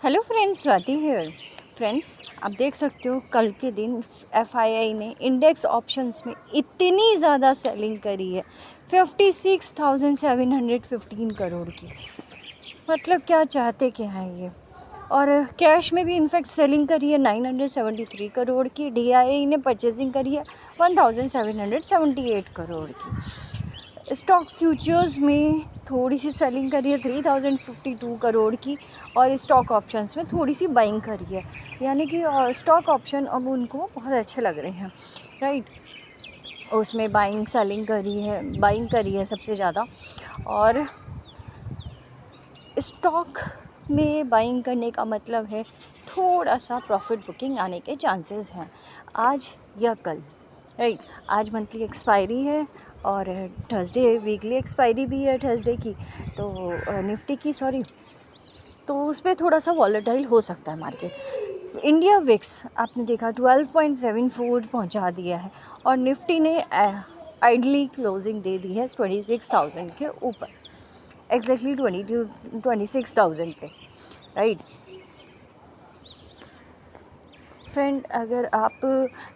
Hello friends, Swati here. Friends, आप देख सकते हो कल के दिन एफआईआई ने इंडेक्स ऑप्शंस में इतनी ज़्यादा सेलिंग करी है, 56,715 करोड़ की। मतलब क्या चाहते क्या है ये। और कैश में भी इनफैक्ट सेलिंग करी है 973 करोड़ की। डीआईआई ने परचेजिंग करी है 1778 करोड़ की। स्टॉक फ्यूचर्स में थोड़ी सी सेलिंग करी है 3052 करोड़ की। और स्टॉक ऑप्शंस में थोड़ी सी बाइंग करी है, यानी कि स्टॉक ऑप्शन अब उनको बहुत अच्छे लग रहे हैं, राइट। उसमें बाइंग करी है सबसे ज़्यादा। और स्टॉक में बाइंग करने का मतलब है थोड़ा सा प्रॉफिट बुकिंग आने के चांसेस हैं आज या कल, राइट। आज मंथली एक्सपायरी है और थर्सडे वीकली एक्सपायरी भी है थर्सडे की, तो निफ्टी की तो उस पर थोड़ा सा वॉलेटाइल हो सकता है मार्केट। इंडिया विक्स आपने देखा 12.74 पहुंचा दिया है और निफ्टी ने आइडली क्लोजिंग दे दी है 26,000 के ऊपर, एग्जैक्टली 26,000 पे, राइट। फ्रेंड, अगर आप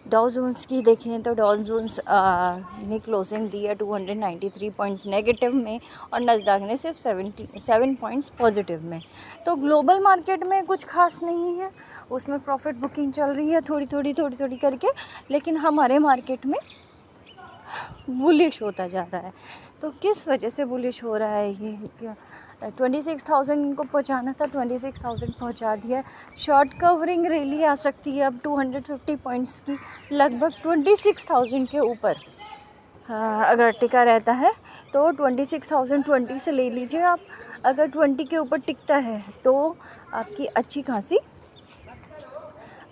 डाउ जोन्स की देखें तो डाउ जोन्स ने क्लोजिंग दी है 293 पॉइंट्स नेगेटिव में और नस्डैक ने सिर्फ 77 पॉइंट्स पॉजिटिव में। तो ग्लोबल मार्केट में कुछ खास नहीं है, उसमें प्रॉफिट बुकिंग चल रही है थोड़ी थोड़ी करके, लेकिन हमारे मार्केट में बुलिश होता जा रहा है। तो किस वजह से बुलिश हो रहा है ये? 26,000 इनको पहुंचाना था, 26,000 पहुंचा दिया है। शॉर्ट कवरिंग रैली आ सकती है अब 250 पॉइंट्स की, लगभग 26,000 के ऊपर। अगर टिका रहता है तो 26,020 से ले लीजिए आप। अगर 20 के ऊपर टिकता है तो आपकी अच्छी खासी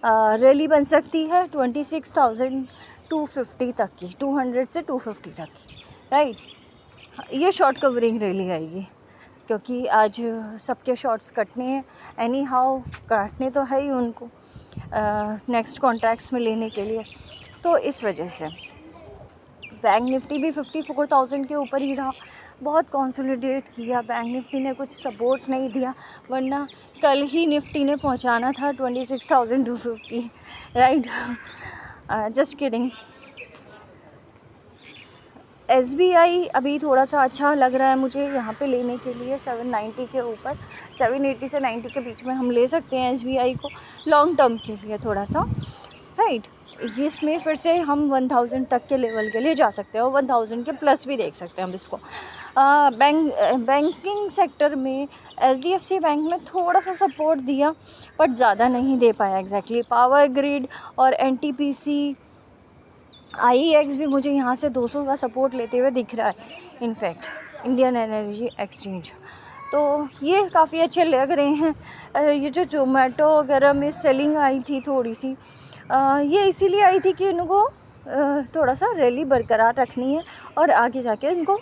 रैली बन सकती है 26,250 तक की, 200 से 250 तक की, राइट। ये शॉर्ट कवरिंग रैली आएगी क्योंकि आज सबके शॉर्ट्स कटने हैं, एनी हाउ काटने तो है ही उनको नेक्स्ट कॉन्ट्रैक्ट्स में लेने के लिए। तो इस वजह से बैंक निफ्टी भी 54,000 के ऊपर ही रहा, बहुत कंसोलिडेट किया। बैंक निफ्टी ने कुछ सपोर्ट नहीं दिया, वरना कल ही निफ्टी ने पहुंचाना था 26,250, राइट। Just kidding. SBI अभी थोड़ा सा अच्छा लग रहा है मुझे यहाँ पे लेने के लिए 790 के ऊपर, 780 से 90 के बीच में हम ले सकते हैं SBI को लॉन्ग टर्म के लिए थोड़ा सा, राइट। इसमें फिर से हम 1000 तक के लेवल के लिए जा सकते हैं और 1000 के प्लस भी देख सकते हैं हम इसको। बैंकिंग सेक्टर में HDFC बैंक में थोड़ा सा सपोर्ट दिया बट ज़्यादा नहीं दे पाया एग्जैक्टली। पावर ग्रिड और NTPC IEX भी मुझे यहाँ से 200 का सपोर्ट लेते हुए दिख रहा है, इनफैक्ट इंडियन एनर्जी एक्सचेंज। तो ये काफ़ी अच्छे लग रहे हैं। ये जो जोमेटो वगैरह में सेलिंग आई थी थोड़ी सी, ये इसीलिए आई थी कि इनको थोड़ा सा रैली बरकरार रखनी है और आगे जाके इनको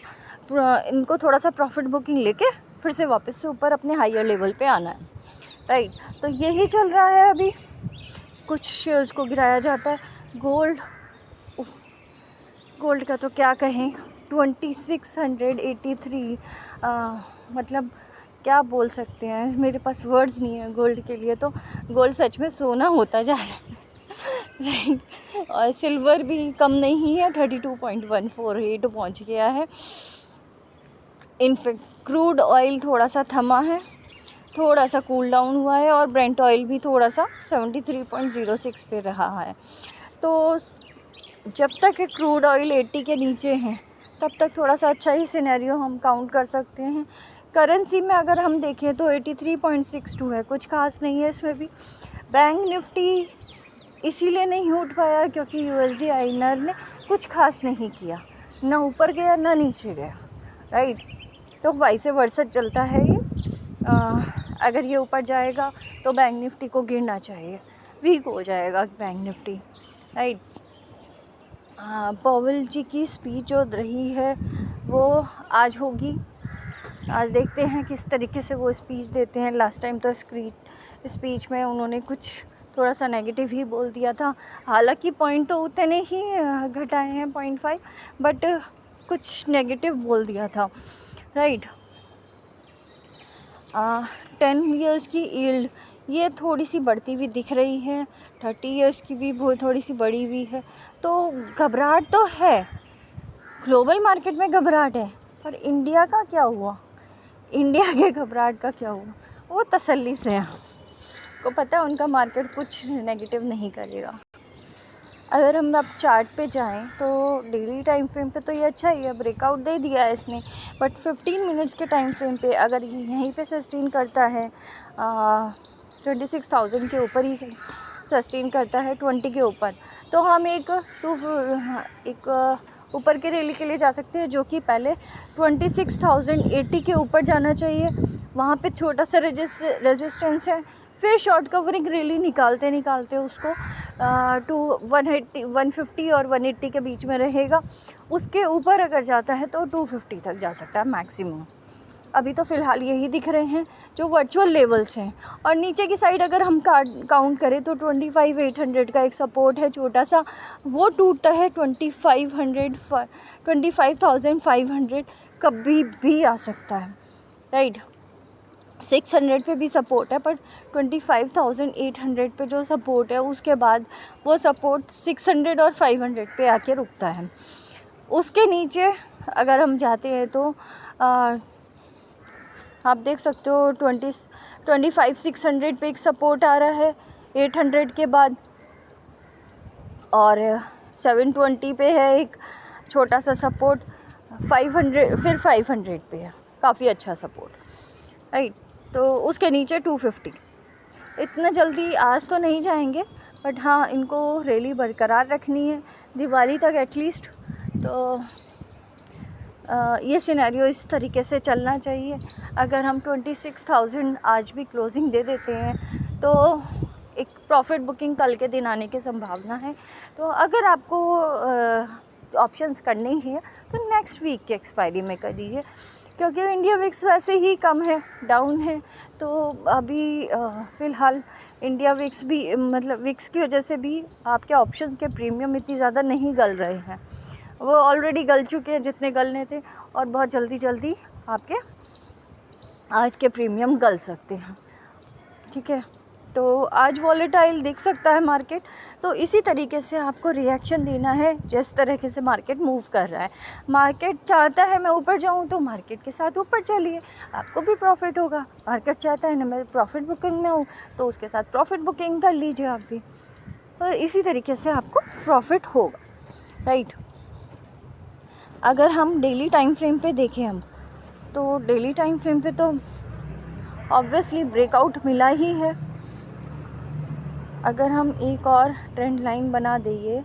थोड़ा सा प्रॉफिट बुकिंग लेके फिर से वापस से ऊपर अपने हायर लेवल पे आना है, राइट। तो यही चल रहा है अभी। कुछ शेयर्स को गिराया जाता है। गोल्ड का तो क्या कहें, 2683, मतलब क्या बोल सकते हैं, मेरे पास वर्ड्स नहीं है गोल्ड के लिए। तो गोल्ड सच में सोना होता जा रहा है, राइट। और सिल्वर भी कम नहीं है, 32.148 पहुंच गया है। इनफैक्ट क्रूड ऑयल थोड़ा सा थमा है, थोड़ा सा कूल डाउन हुआ है और ब्रेंट ऑयल भी थोड़ा सा 73.06 पे रहा है। तो जब तक क्रूड ऑयल 80 के नीचे हैं तब तक थोड़ा सा अच्छा ही सिनेरियो हम काउंट कर सकते हैं। करेंसी में अगर हम देखें तो 83.62 है, कुछ खास नहीं है इसमें भी। बैंक निफ्टी इसीलिए नहीं उठ पाया क्योंकि USD INR ने कुछ खास नहीं किया, ना ऊपर गया ना नीचे गया, राइट। तो वाइस वर्सा चलता है ये। अगर ये ऊपर जाएगा तो बैंक निफ्टी को गिरना चाहिए, वीक हो जाएगा बैंक निफ्टी, राइट। पॉवेल जी की स्पीच जो रही है वो आज होगी। आज देखते हैं किस तरीके से वो स्पीच देते हैं। लास्ट टाइम तो स्पीच में उन्होंने कुछ थोड़ा सा नेगेटिव ही बोल दिया था, हालांकि पॉइंट तो उतने ही घटाए हैं 0.5, बट कुछ नेगेटिव बोल दिया था, राइट। 10 ईयर्स की यील्ड ये थोड़ी सी बढ़ती हुई दिख रही है, 30 इयर्स की भी बहुत थोड़ी सी बड़ी हुई है। तो घबराहट तो है, ग्लोबल मार्केट में घबराहट है, पर इंडिया का क्या हुआ, इंडिया के घबराहट का क्या हुआ, वो तसल्ली से है, को पता है उनका मार्केट कुछ नेगेटिव नहीं करेगा। अगर हम अब चार्ट पे जाएं तो डेली टाइम फ्रेम पे तो ये अच्छा ही है, ब्रेकआउट दे दिया है इसने, बट 15 मिनट्स के टाइम फ्रेम पे अगर ये यहीं पे सस्टेन करता है 26,000 के ऊपर ही सस्टेन करता है 20 के ऊपर, तो हम एक ऊपर के रैली के लिए जा सकते हैं, जो कि पहले 26,080 के ऊपर जाना चाहिए। वहाँ पे छोटा सा रेजिस्टेंस है, फिर शॉर्ट कवरिंग रैली निकालते निकालते उसको टू 180 150 और 180 के बीच में रहेगा। उसके ऊपर अगर जाता है तो 250 तक जा सकता है मैक्सिमम। अभी तो फ़िलहाल यही दिख रहे हैं जो वर्चुअल लेवल्स हैं। और नीचे की साइड अगर हम काउंट करें तो 25,800 का एक सपोर्ट है छोटा सा, वो टूटता है 25,500 कभी भी आ सकता है, राइट। 600 पे भी सपोर्ट है, पर 25,800 पे जो सपोर्ट है उसके बाद वो सपोर्ट 600 और 500 पे आके रुकता है। उसके नीचे अगर हम जाते हैं तो आप देख सकते हो 25,600 पे एक सपोर्ट आ रहा है 800 के बाद, और 720 पे है एक छोटा सा सपोर्ट, 500 फिर 500 पे है काफ़ी अच्छा सपोर्ट, राइट। तो उसके नीचे 250। इतना जल्दी आज तो नहीं जाएंगे, बट हाँ इनको रैली बरकरार रखनी है दिवाली तक एटलीस्ट। तो ये सिनेरियो इस तरीके से चलना चाहिए। अगर हम 26,000 आज भी क्लोजिंग दे देते हैं तो एक प्रॉफिट बुकिंग कल के दिन आने की संभावना है। तो अगर आपको ऑप्शंस करने ही है तो नेक्स्ट वीक के एक्सपायरी में कर दीजिए, क्योंकि इंडिया विक्स वैसे ही कम है, डाउन है। तो अभी फ़िलहाल इंडिया विक्स भी मतलब विक्स की वजह से भी आपके ऑप्शन के प्रीमियम इतनी ज़्यादा नहीं गल रहे हैं, वो ऑलरेडी गल चुके हैं जितने गलने थे, और बहुत जल्दी आपके आज के प्रीमियम गल सकते हैं, ठीक है। तो आज वॉलेटाइल दिख सकता है मार्केट, तो इसी तरीके से आपको रिएक्शन देना है जिस तरीके से मार्केट मूव कर रहा है। मार्केट चाहता है मैं ऊपर जाऊं तो मार्केट के साथ ऊपर चलिए, आपको भी प्रॉफिट होगा। मार्केट चाहता है ना मैं प्रॉफिट बुकिंग में हूँ तो उसके साथ प्रॉफिट बुकिंग कर लीजिए आप भी, तो इसी तरीके से आपको प्रॉफिट होगा, राइट। अगर हम डेली टाइम फ्रेम पे देखें हम, तो डेली टाइम फ्रेम पे तो ऑब्वियसली ब्रेकआउट मिला ही है। अगर हम एक और ट्रेंड लाइन बना देंगे,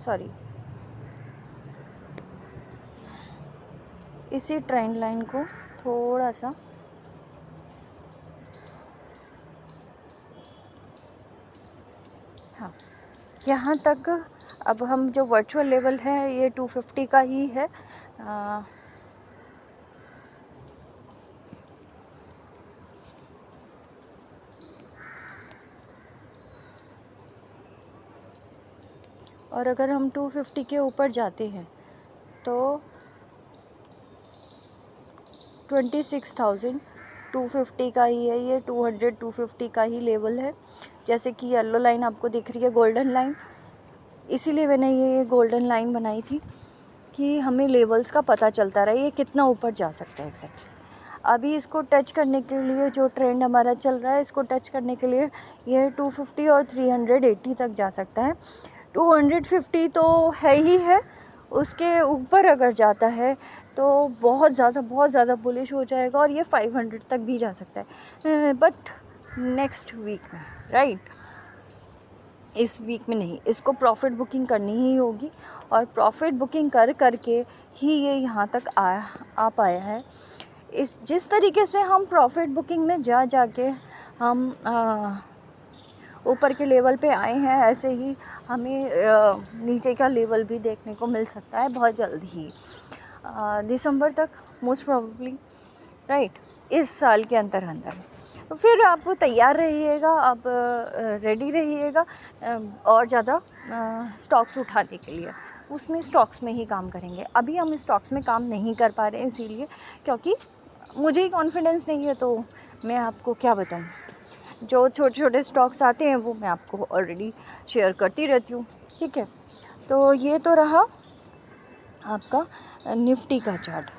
सॉरी इसी ट्रेंड लाइन को थोड़ा सा हाँ यहाँ तक, अब हम जो वर्चुअल लेवल है ये 250 का ही है। और अगर हम 250 के ऊपर जाते हैं तो 26,250 का ही है ये, 200-250 का ही लेवल है। जैसे कि येलो लाइन आपको दिख रही है, गोल्डन लाइन, इसीलिए मैंने ये गोल्डन लाइन बनाई थी कि हमें लेवल्स का पता चलता रहे ये कितना ऊपर जा सकता है एग्जैक्टली। अभी इसको टच करने के लिए जो ट्रेंड हमारा चल रहा है, इसको टच करने के लिए ये 250 और 380 तक जा सकता है। 250 तो है ही है, उसके ऊपर अगर जाता है तो बहुत ज़्यादा बुलिश हो जाएगा, और ये 500 तक भी जा सकता है, बट नेक्स्ट वीक में, राइट। इस वीक में नहीं, इसको प्रॉफिट बुकिंग करनी ही होगी, और प्रॉफिट बुकिंग करके ही ये यहाँ तक आ पाया है। इस जिस तरीके से हम प्रॉफिट बुकिंग में जाके हम ऊपर के लेवल पे आए हैं, ऐसे ही हमें नीचे का लेवल भी देखने को मिल सकता है बहुत जल्द ही, दिसंबर तक मोस्ट प्रोबेबली, राइट, इस साल के अंदर। तो फिर आप तैयार रहिएगा, आप रेडी रहिएगा और ज़्यादा स्टॉक्स उठाने के लिए। उसमें स्टॉक्स में ही काम करेंगे। अभी हम स्टॉक्स में काम नहीं कर पा रहे हैं इसीलिए क्योंकि मुझे ही कॉन्फिडेंस नहीं है तो मैं आपको क्या बताऊँ। जो छोटे छोटे स्टॉक्स आते हैं वो मैं आपको ऑलरेडी शेयर करती रहती हूँ, ठीक है। तो ये तो रहा आपका निफ्टी का चार्ट।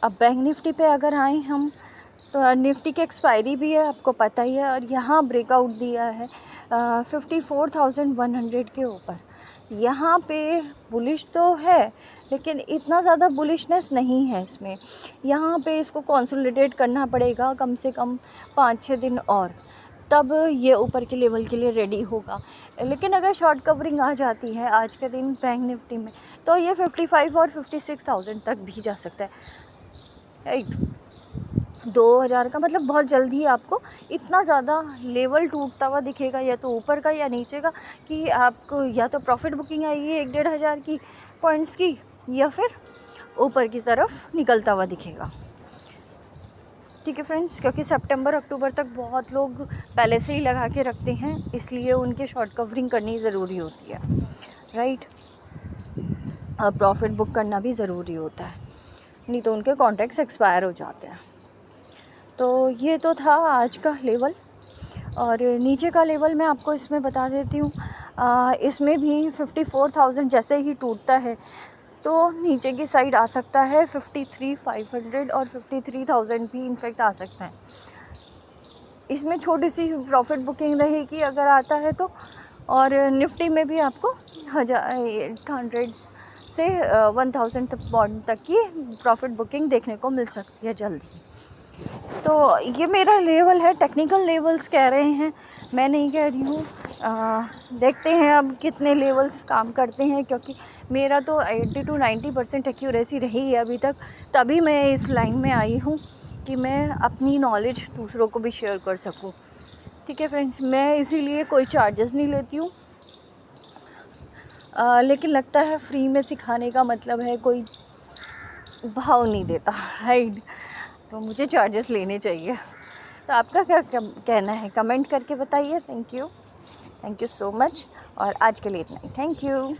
अब बैंक निफ्टी पे अगर आए हम तो निफ्टी की एक्सपायरी भी है, आपको पता ही है, और यहाँ ब्रेकआउट दिया है 54,100 के ऊपर। यहाँ पे बुलिश तो है लेकिन इतना ज़्यादा बुलिशनेस नहीं है इसमें। यहाँ पे इसको कंसोलिडेट करना पड़ेगा कम से कम 5-6 दिन और, तब ये ऊपर के लेवल के लिए रेडी होगा। लेकिन अगर शॉर्ट कवरिंग आ जाती है आज के दिन बैंक निफ्टी में तो ये 55 और 56,000 तक भी जा सकता है, राइट। 2000 का मतलब बहुत जल्दी आपको इतना ज़्यादा लेवल टूटता हुआ दिखेगा, या तो ऊपर का या नीचे का, कि आपको या तो प्रॉफिट बुकिंग आएगी 1-1.5 की पॉइंट्स की, या फिर ऊपर की तरफ निकलता हुआ दिखेगा, ठीक है फ्रेंड्स। क्योंकि सितंबर अक्टूबर तक बहुत लोग पहले से ही लगा के रखते हैं, इसलिए उनके शॉर्ट कवरिंग करनी ज़रूरी होती है, राइट। और प्रॉफिट बुक करना भी ज़रूरी होता है, नहीं तो उनके कॉन्ट्रैक्ट्स एक्सपायर हो जाते हैं। तो ये तो था आज का लेवल, और नीचे का लेवल मैं आपको इसमें बता देती हूँ। इसमें भी 54,000 जैसे ही टूटता है तो नीचे की साइड आ सकता है 53,500 और 53,000 भी इनफेक्ट आ सकता है। इसमें छोटी सी प्रॉफिट बुकिंग रहेगी अगर आता है तो, और निफ्टी में भी आपको 800 से 1000 तक पॉइंट तक की प्रॉफिट बुकिंग देखने को मिल सकती है जल्दी। तो ये मेरा लेवल है, टेक्निकल लेवल्स कह रहे हैं, मैं नहीं कह रही हूँ। देखते हैं अब कितने लेवल्स काम करते हैं, क्योंकि मेरा तो 80 to 90% एक्यूरेसी रही है अभी तक, तभी मैं इस लाइन में आई हूँ कि मैं अपनी नॉलेज दूसरों को भी शेयर कर सकूँ, ठीक है फ्रेंड्स। मैं इसीलिए कोई चार्जेस नहीं लेती हूँ, लेकिन लगता है फ्री में सिखाने का मतलब है कोई भाव नहीं देता, राइट। तो मुझे चार्जेस लेने चाहिए। तो आपका क्या कहना है कमेंट करके बताइए। थैंक यू सो मच, और आज के लिए इतना ही। Thank you.